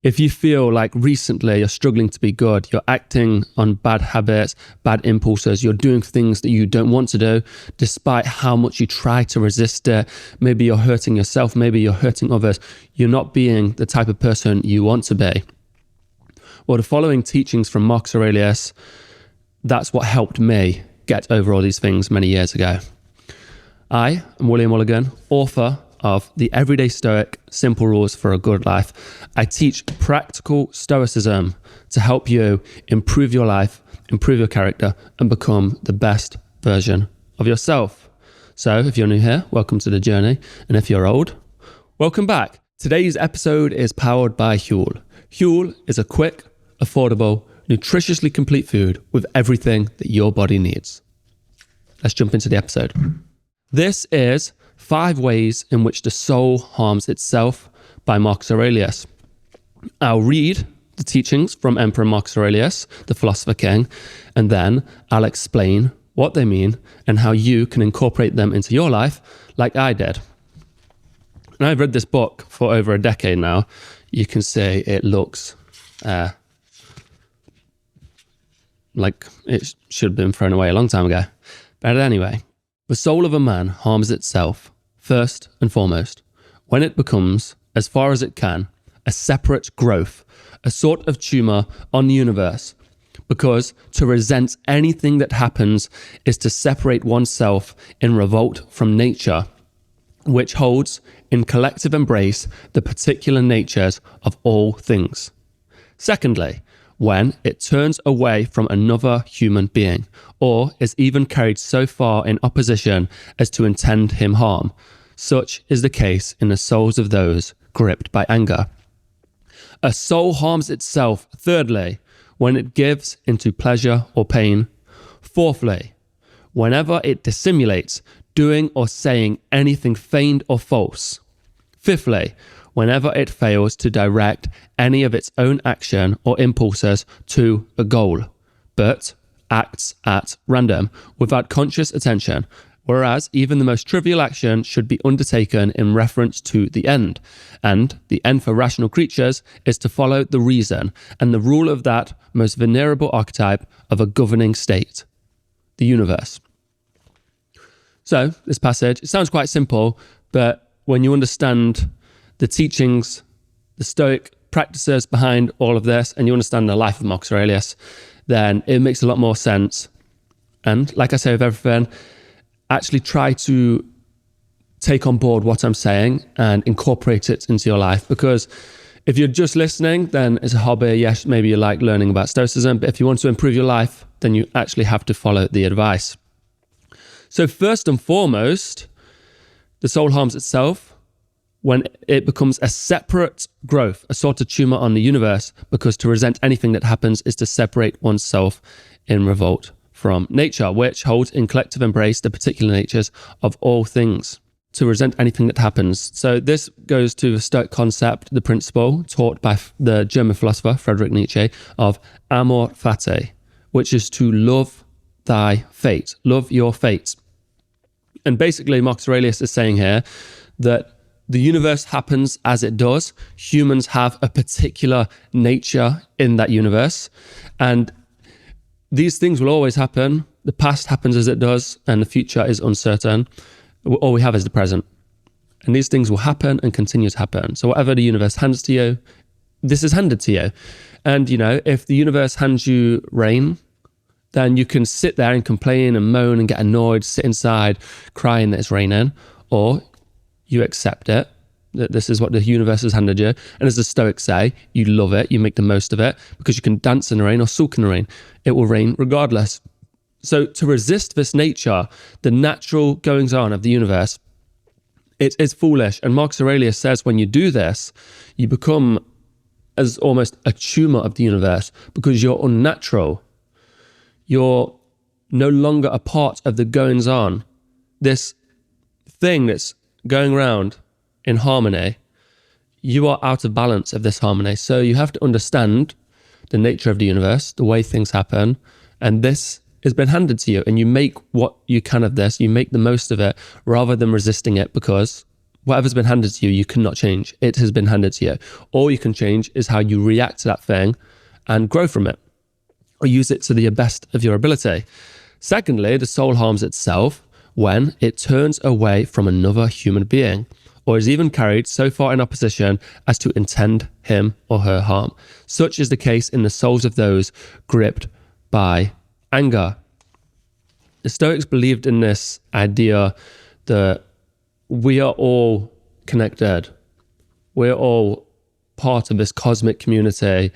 If you feel like recently you're struggling to be good, you're acting on bad habits, bad impulses, you're doing things that you don't want to do, despite how much you try to resist it, maybe you're hurting yourself, maybe you're hurting others, you're not being the type of person you want to be. Well, the following teachings from Marcus Aurelius, that's what helped me get over all these things many years ago. I am William Mulligan, author of The Everyday Stoic, Simple Rules for a Good Life. I teach practical Stoicism to help you improve your life, improve your character, and become the best version of yourself. So if you're new here, welcome to the journey. And if you're old, welcome back. Today's episode is powered by Huel. Huel is a quick, affordable, nutritiously complete food with everything that your body needs. Let's jump into the episode. This is 5 ways in which the soul harms itself by Marcus Aurelius. I'll read the teachings from Emperor Marcus Aurelius, the philosopher king, and then I'll explain what they mean and how you can incorporate them into your life like I did. And I've read this book for over a decade now. You can see it looks like it should have been thrown away a long time ago. But anyway, the soul of a man harms itself, first and foremost, when it becomes, as far as it can, a separate growth, a sort of tumor on the universe, because to resent anything that happens is to separate oneself in revolt from nature, which holds in collective embrace the particular natures of all things. Secondly, when it turns away from another human being, or is even carried so far in opposition as to intend him harm. Such is the case in the souls of those gripped by anger. A soul harms itself, thirdly, when it gives into pleasure or pain. Fourthly, whenever it dissimulates, doing or saying anything feigned or false. Fifthly, whenever it fails to direct any of its own action or impulses to a goal, but acts at random without conscious attention, whereas even the most trivial action should be undertaken in reference to the end. And the end for rational creatures is to follow the reason and the rule of that most venerable archetype of a governing state, the universe. So this passage, it sounds quite simple, but when you understand the teachings, the Stoic practices behind all of this, and you understand the life of Marcus Aurelius, then it makes a lot more sense. And like I say with everything, actually try to take on board what I'm saying and incorporate it into your life. Because if you're just listening, then it's a hobby. Yes, maybe you like learning about Stoicism, but if you want to improve your life, then you actually have to follow the advice. So first and foremost, the soul harms itself when it becomes a separate growth, a sort of tumor on the universe, because to resent anything that happens is to separate oneself in revolt from nature, which holds in collective embrace the particular natures of all things. To resent anything that happens. So this goes to the Stoic concept, the principle taught by the German philosopher Friedrich Nietzsche of amor fati, which is to love thy fate, love your fate. And basically Marcus Aurelius is saying here that the universe happens as it does. Humans have a particular nature in that universe. And these things will always happen. The past happens as it does, and the future is uncertain. All we have is the present. And these things will happen and continue to happen. So whatever the universe hands to you, this is handed to you. And, if the universe hands you rain, then you can sit there and complain and moan and get annoyed, sit inside crying that it's raining, or you accept it, that this is what the universe has handed you. And as the Stoics say, you love it, you make the most of it, because you can dance in the rain or sulk in the rain. It will rain regardless. So to resist this nature, the natural goings on of the universe, it is foolish. And Marcus Aurelius says when you do this, you become as almost a tumor of the universe, because you're unnatural. You're no longer a part of the goings on. This thing that's going around in harmony, you are out of balance of this harmony. So you have to understand the nature of the universe, the way things happen, and this has been handed to you, and you make what you can of this, you make the most of it rather than resisting it, because whatever's been handed to you, you cannot change. It has been handed to you. All you can change is how you react to that thing and grow from it, or use it to the best of your ability. Secondly, the soul harms itself when it turns away from another human being, or is even carried so far in opposition as to intend him or her harm. Such is the case in the souls of those gripped by anger. The Stoics believed in this idea that we are all connected. We're all part of this cosmic community,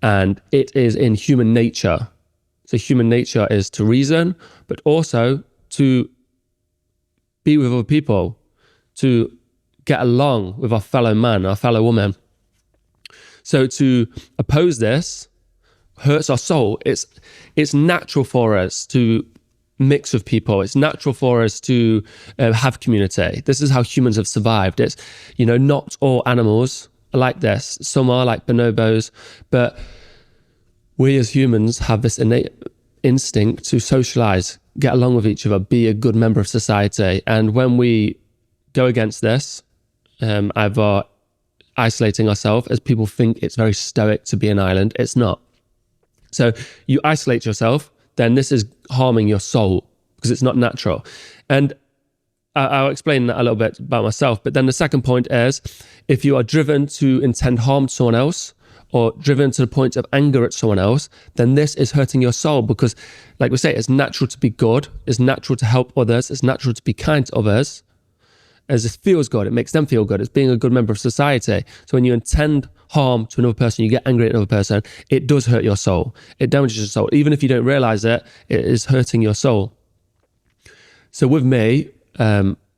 and it is in human nature. So human nature is to reason, but also to be with other people, to get along with our fellow man, our fellow woman. So to oppose this hurts our soul. It's natural for us to mix with people. It's natural for us to have community. This is how humans have survived. It's, not all animals are like this. Some are like bonobos, but we as humans have this innate instinct to socialize, get along with each other, be a good member of society. And when we go against this, either isolating ourselves, as people think it's very stoic to be an island, it's not. So you isolate yourself, then this is harming your soul because it's not natural. And I'll explain that a little bit about myself. But then the second point is, if you are driven to intend harm to someone else, or driven to the point of anger at someone else, then this is hurting your soul because, like we say, it's natural to be good, it's natural to help others, it's natural to be kind to others, as it feels good, it makes them feel good, it's being a good member of society. So when you intend harm to another person, you get angry at another person, it does hurt your soul. It damages your soul. Even if you don't realize it, it is hurting your soul. So with me,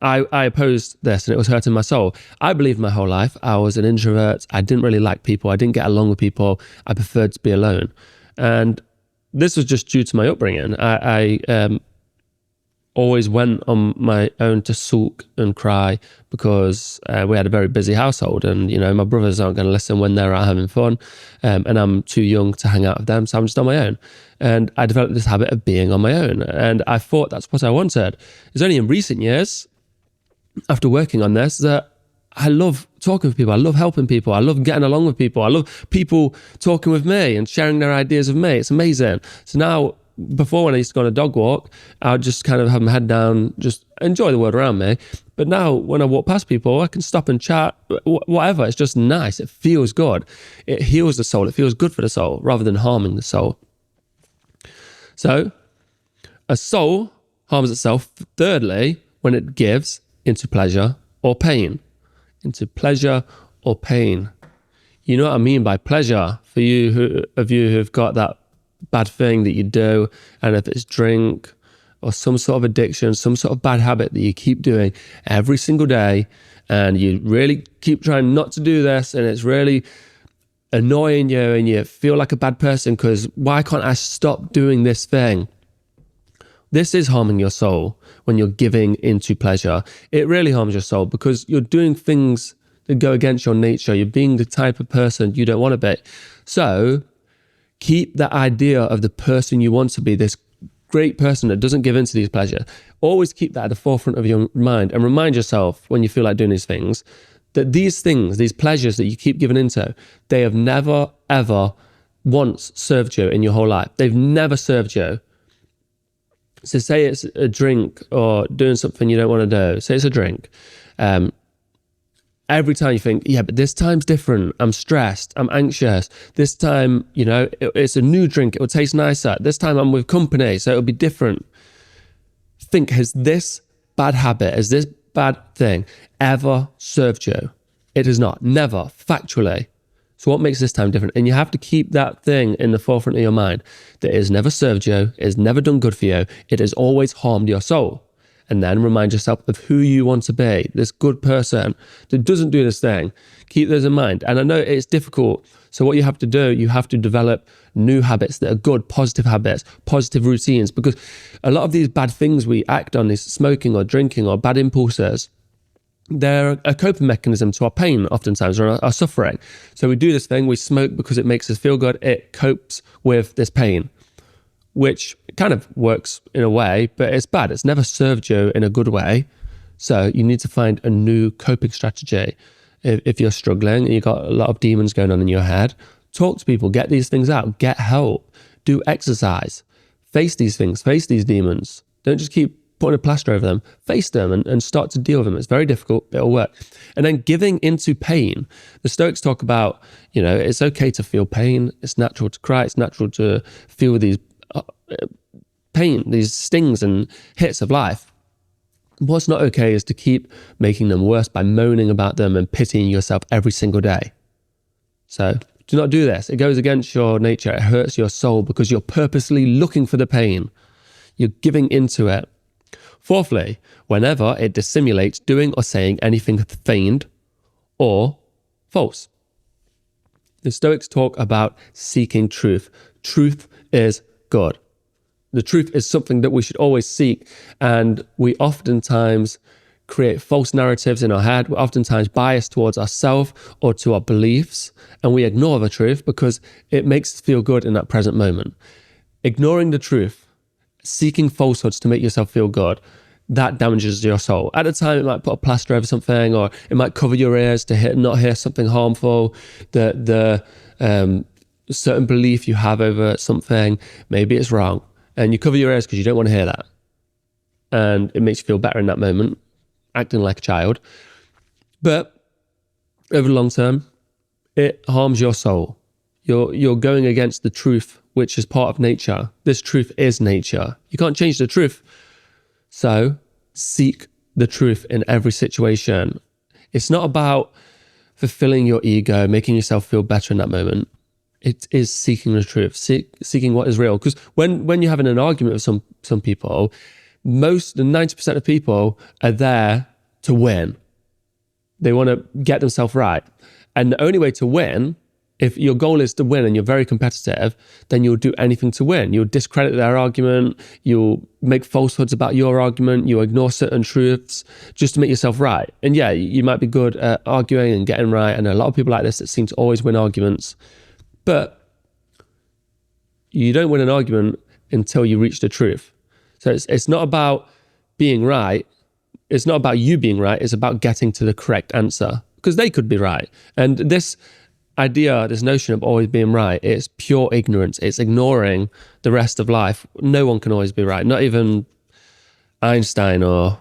I opposed this and it was hurting my soul. I believed my whole life I was an introvert. I didn't really like people. I didn't get along with people. I preferred to be alone. And this was just due to my upbringing. I always went on my own to sulk and cry because we had a very busy household, and my brothers aren't going to listen when they're out having fun, and I'm too young to hang out with them, so I'm just on my own. And I developed this habit of being on my own, and I thought that's what I wanted. It's only in recent years, after working on this, that I love talking with people. I love helping people. I love getting along with people. I love people talking with me and sharing their ideas with me. It's amazing. So now, before when I used to go on a dog walk, I would just kind of have my head down, just enjoy the world around me. But now when I walk past people, I can stop and chat, whatever. It's just nice. It feels good. It heals the soul. It feels good for the soul rather than harming the soul. So a soul harms itself, thirdly, when it gives into pleasure or pain. Into pleasure or pain. You know what I mean by pleasure? For you who've got that bad thing that you do, and if it's drink or some sort of addiction, some sort of bad habit that you keep doing every single day, and you really keep trying not to do this, and it's really annoying you, and you feel like a bad person because why can't I stop doing this thing? This is harming your soul when you're giving into pleasure. It really harms your soul because you're doing things that go against your nature. You're being the type of person you don't want to be. So keep that idea of the person you want to be, this great person that doesn't give into these pleasures. Always keep that at the forefront of your mind, and remind yourself when you feel like doing these things, that these things, these pleasures that you keep giving into, they have never, ever once served you in your whole life. They've never served you. So say it's a drink or doing something you don't want to do. Say it's a drink. Every time you think, yeah, but this time's different. I'm stressed. I'm anxious. This time, it's a new drink. It will taste nicer. This time I'm with company, so it'll be different. Think, has this bad habit, has this bad thing ever served you? It has not. Never. Factually. So what makes this time different? And you have to keep that thing in the forefront of your mind, that it has never served you, it has never done good for you, it has always harmed your soul. And then remind yourself of who you want to be, this good person that doesn't do this thing. Keep those in mind. And I know it's difficult. So what you have to do, you have to develop new habits that are good, positive habits, positive routines, because a lot of these bad things we act on, is smoking or drinking or bad impulses, they're a coping mechanism to our pain oftentimes, or our suffering. So we do this thing, we smoke because it makes us feel good. It copes with this pain, which kind of works in a way, but it's bad. It's never served you in a good way. So you need to find a new coping strategy. If you're struggling and you've got a lot of demons going on in your head, talk to people, get these things out, get help, do exercise, face these things, face these demons. Don't just keep putting a plaster over them, face them and start to deal with them. It's very difficult, it'll work. And then giving into pain. The Stoics talk about, it's okay to feel pain. It's natural to cry. It's natural to feel these pain, these stings and hits of life. What's not okay is to keep making them worse by moaning about them and pitying yourself every single day. So do not do this. It goes against your nature. It hurts your soul because you're purposely looking for the pain. You're giving into it. Fourthly, whenever it dissimulates doing or saying anything feigned or false. The Stoics talk about seeking truth. Truth is good. The truth is something that we should always seek, and we oftentimes create false narratives in our head. We're oftentimes biased towards ourselves or to our beliefs, and we ignore the truth because it makes us feel good in that present moment. Ignoring the truth, seeking falsehoods to make yourself feel good, that damages your soul. At the time, it might put a plaster over something, or it might cover your ears to not hear something harmful. The certain belief you have over something, maybe it's wrong, and you cover your ears because you don't want to hear that. And it makes you feel better in that moment, acting like a child. But over the long term, it harms your soul. You're going against the truth, which is part of nature. This truth is nature. You can't change the truth. So seek the truth in every situation. It's not about fulfilling your ego, making yourself feel better in that moment. It is seeking the truth, seeking what is real. Because when you're having an argument with some people, the 90% of people are there to win. They want to get themselves right. And the only way to win, if your goal is to win and you're very competitive, then you'll do anything to win. You'll discredit their argument. You'll make falsehoods about your argument. You'll ignore certain truths just to make yourself right. And yeah, you might be good at arguing and getting right. And a lot of people like this that seem to always win arguments. But you don't win an argument until you reach the truth. So it's not about being right. It's not about you being right. It's about getting to the correct answer, because they could be right. And this idea, this notion of always being right, it's pure ignorance. It's ignoring the rest of life. No one can always be right. Not even Einstein or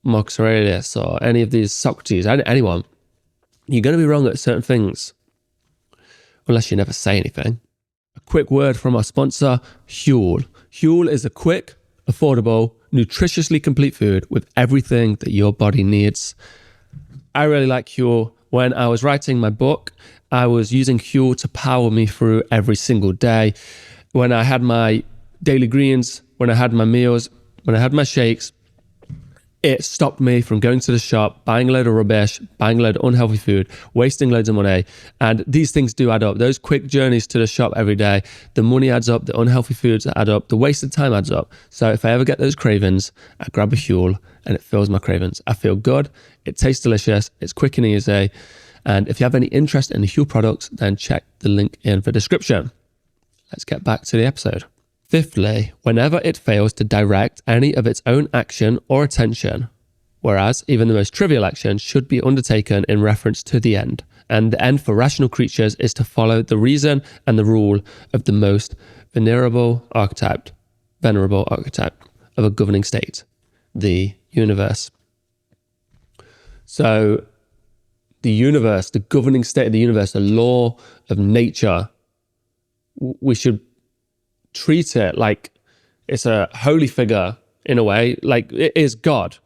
Marcus Aurelius or any of these Socrates, anyone. You're going to be wrong at certain things, unless you never say anything. A quick word from our sponsor, Huel. Huel is a quick, affordable, nutritiously complete food with everything that your body needs. I really like Huel. When I was writing my book, I was using Huel to power me through every single day. When I had my daily greens, when I had my meals, when I had my shakes, it stopped me from going to the shop, buying a load of rubbish, buying a load of unhealthy food, wasting loads of money. And these things do add up. Those quick journeys to the shop every day, the money adds up, the unhealthy foods add up, the wasted time adds up. So if I ever get those cravings, I grab a Huel and it fills my cravings. I feel good, it tastes delicious, it's quick and easy. And if you have any interest in the Huel products, then check the link in the description. Let's get back to the episode. Fifthly, whenever it fails to direct any of its own action or attention, whereas even the most trivial action should be undertaken in reference to the end. And the end for rational creatures is to follow the reason and the rule of the most venerable archetype of a governing state, the universe. So the universe, the governing state of the universe, the law of nature, we should treat it like it's a holy figure in a way, like it is God.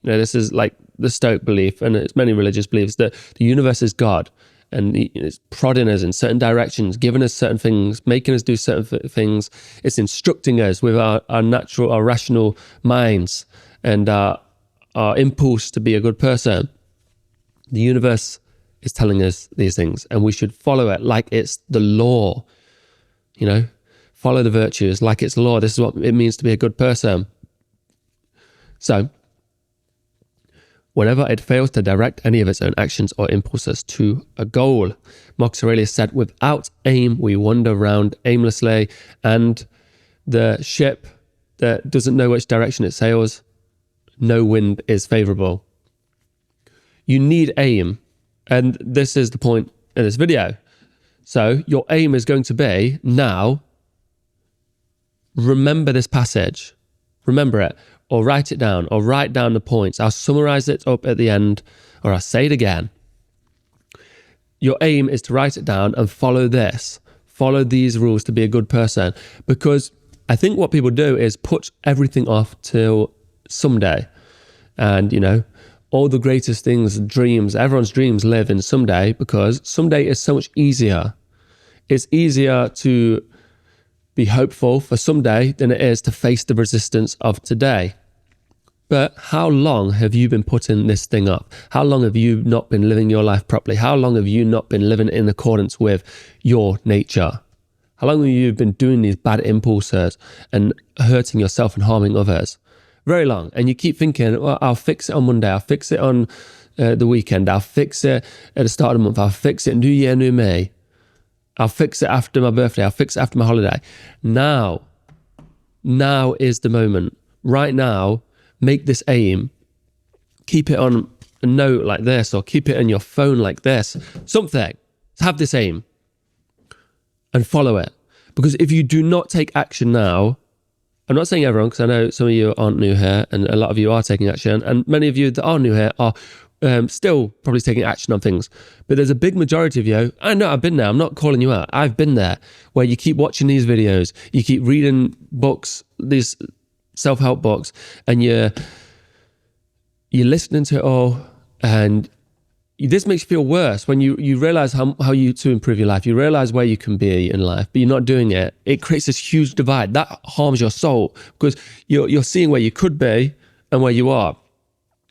This is like the Stoic belief, and it's many religious beliefs, that the universe is God, and it's prodding us in certain directions, giving us certain things, making us do certain things. It's instructing us with our rational minds and our impulse to be a good person. The universe is telling us these things, and we should follow it like it's the law. Follow the virtues like it's law. This is what it means to be a good person. So, whenever it fails to direct any of its own actions or impulses to a goal, Marcus Aurelius said, without aim, we wander round aimlessly, and the ship that doesn't know which direction it sails no wind is favorable. You need aim. And this is the point in this video. So your aim is going to be now, remember this passage, remember it, or write it down, or write down the points. I'll summarize it up at the end, or I'll say it again. Your aim is to write it down and follow this. Follow these rules to be a good person. Because I think what people do is put everything off till someday. And, you know, all the greatest things, dreams, everyone's dreams live in someday, because someday is so much easier. It's easier to be hopeful for someday than it is to face the resistance of today. But how long have you been putting this thing up? How long have you not been living your life properly? How long have you not been living in accordance with your nature? How long have you been doing these bad impulses and hurting yourself and harming others? Very long. And you keep thinking, well, I'll fix it on Monday. I'll fix it on the weekend. I'll fix it at the start of the month. I'll fix it New Year, New Me. I'll fix it after my birthday. I'll fix it after my holiday. Now is the moment. Right now, make this aim. Keep it on a note like this, or keep it in your phone like this. Something. Have this aim and follow it. Because if you do not take action now, I'm not saying everyone, because I know some of you aren't new here and a lot of you are taking action, and many of you that are new here are still probably taking action on things. But there's a big majority of you, I know I've been there, I'm not calling you out, I've been there, where you keep watching these videos, you keep reading books, these self-help books, and you're listening to it all, and this makes you feel worse when you realize how you to improve your life. You realize where you can be in life, but you're not doing it. It creates this huge divide that harms your soul, because you're seeing where you could be and where you are.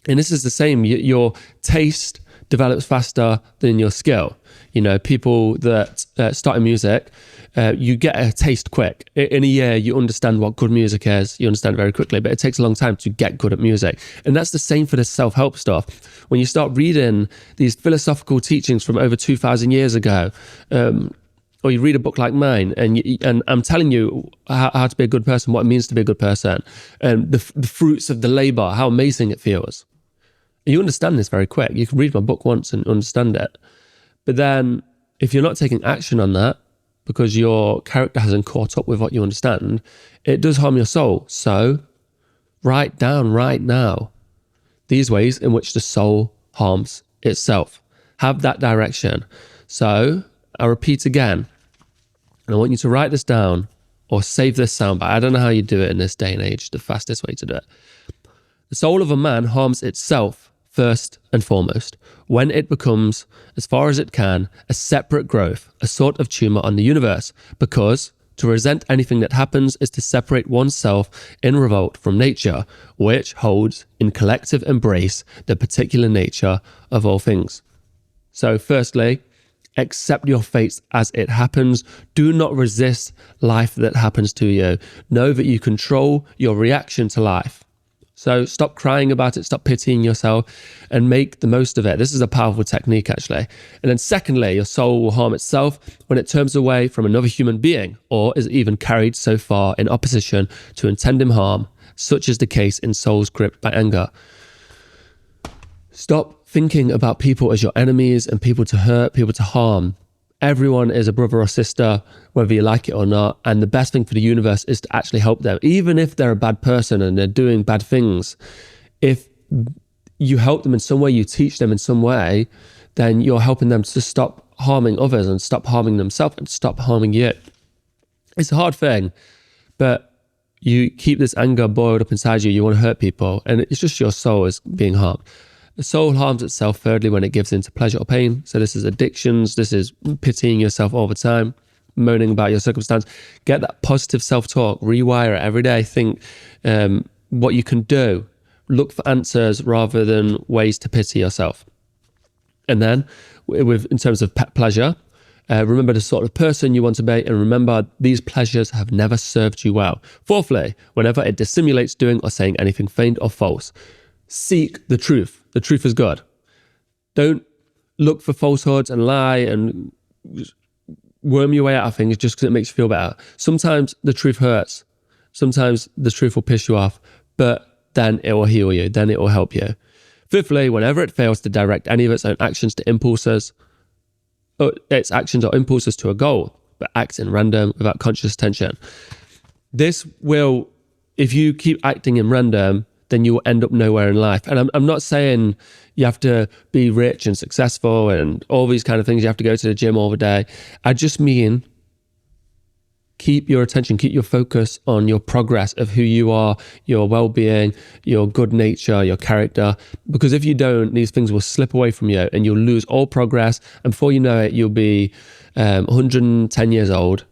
And this is the same. Your taste develops faster than your skill. You know, people that start in music, you get a taste quick. In a year, you understand what good music is. You understand it very quickly, but it takes a long time to get good at music. And that's the same for the self-help stuff. When you start reading these philosophical teachings from over 2,000 years ago, or you read a book like mine, and I'm telling you how to be a good person, what it means to be a good person, and the fruits of the labor, how amazing it feels. You understand this very quick. You can read my book once and understand it. But then if you're not taking action on that, because your character hasn't caught up with what you understand, it does harm your soul. So write down right now these ways in which the soul harms itself. Have that direction. So I'll repeat again, and I want you to write this down or save this soundbite. I don't know how you do it in this day and age, the fastest way to do it. The soul of a man harms itself first and foremost, when it becomes, as far as it can, a separate growth, a sort of tumor on the universe, because to resent anything that happens is to separate oneself in revolt from nature, which holds in collective embrace the particular nature of all things. So firstly, accept your fate as it happens. Do not resist life that happens to you. Know that you control your reaction to life. So stop crying about it, stop pitying yourself, and make the most of it. This is a powerful technique, actually. And then secondly, your soul will harm itself when it turns away from another human being, or is even carried so far in opposition to intend him harm, such is the case in souls gripped by anger. Stop thinking about people as your enemies and people to hurt, people to harm. Everyone is a brother or sister, whether you like it or not. And the best thing for the universe is to actually help them. Even if they're a bad person and they're doing bad things, if you help them in some way, you teach them in some way, then you're helping them to stop harming others and stop harming themselves and stop harming you. It's a hard thing, but you keep this anger boiled up inside you. You want to hurt people, and it's just your soul is being harmed. The soul harms itself, thirdly, when it gives into pleasure or pain. So this is addictions. This is pitying yourself all the time, moaning about your circumstance. Get that positive self-talk. Rewire it every day. Think what you can do. Look for answers rather than ways to pity yourself. And then, in terms of pleasure, remember the sort of person you want to be, and remember these pleasures have never served you well. Fourthly, whenever it dissimulates doing or saying anything feigned or false, seek the truth. The truth is good. Don't look for falsehoods and lie and worm your way out of things just because it makes you feel better. Sometimes the truth hurts. Sometimes the truth will piss you off. But then it will heal you, then it will help you. Fifthly, whenever it fails to direct any of its own actions to impulses, or its actions or impulses to a goal, but acts in random without conscious attention. This will, if you keep acting in random, then you will end up nowhere in life. And I'm not saying you have to be rich and successful and all these kind of things. You have to go to the gym all the day. I just mean keep your attention, keep your focus on your progress of who you are, your well-being, your good nature, your character. Because if you don't, these things will slip away from you and you'll lose all progress. And before you know it, you'll be 110 years old.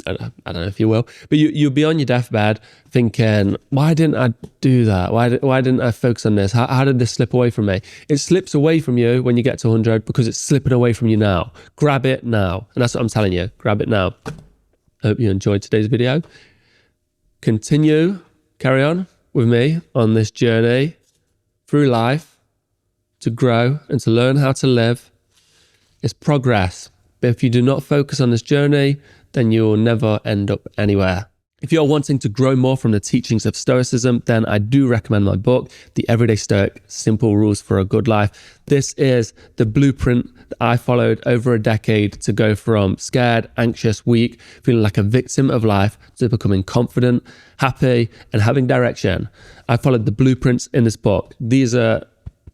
I don't know if you will, but you'll be on your deathbed thinking, why didn't I do that? Why didn't I focus on this? How did this slip away from me? It slips away from you when you get to 100 because it's slipping away from you now. Grab it now. And that's what I'm telling you. Grab it now. I hope you enjoyed today's video. Carry on with me on this journey through life to grow and to learn how to live. It's progress. But if you do not focus on this journey, then you will never end up anywhere. If you're wanting to grow more from the teachings of Stoicism, then I do recommend my book, The Everyday Stoic, Simple Rules for a Good Life. This is the blueprint that I followed over a decade to go from scared, anxious, weak, feeling like a victim of life to becoming confident, happy, and having direction. I followed the blueprints in this book. These are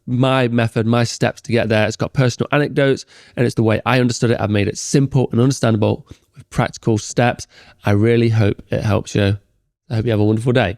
my method, my steps to get there. It's got personal anecdotes and it's the way I understood it. I've made it simple and understandable with practical steps. I really hope it helps you. I hope you have a wonderful day.